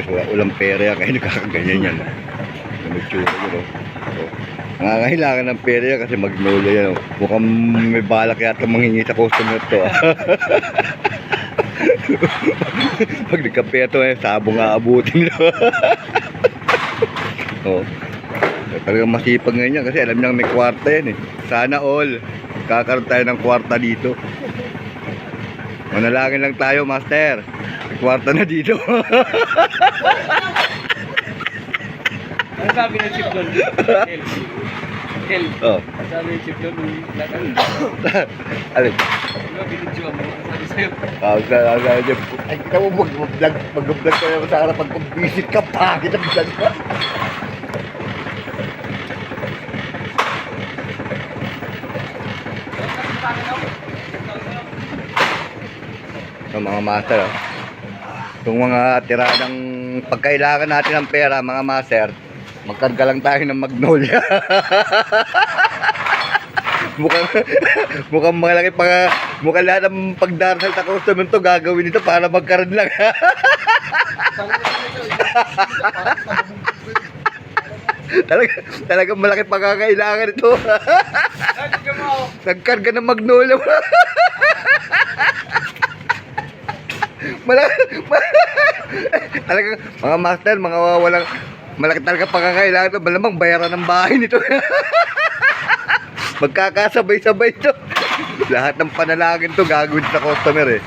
Walang pera yan, kaya nagkakaganyan yan. Nagtsura yun, oh. Oh. Nangangailangan ng pera yan kasi Magnolia yan, oh. Mukhang may balak yata manghingi sa customer to, ah. Pag nagkapera to, sabong aabutin nyo. Oh. Talagang masipag ngayon yan kasi alam niya may kwarta yan, eh. Sana all kakaroon tayo ng kwarta dito. Manalangin lang tayo, master. May kwarta na dito. Ano sabi ng chip doon? Help. Oh. Ano sabi ng chip doon? Alin? Ano binidyo mo? Ano sabi sa'yo? Ay, ikaw mo mag-vlog ka naman sa harapan kung visit ka pa. Kita vlog ka. So, mga master, oh. Itong mga tiradang pagkailangan natin ng pera, mga master, magkarga lang tayo ng Magnolia. mukhang malaki pa, mukhang lahat ng pagdarasal sa customer to gagawin ito para magkaroon lang. Talagang malaki pagkakailangan ito. Nagkarga ng Magnolia. Talagang mga master, mga walang malaki talaga pagkakailangan ito. Malamang bayaran ng bahay nito. Magkakasabay-sabay ito. Lahat ng panalangin to gagawin sa customer, eh.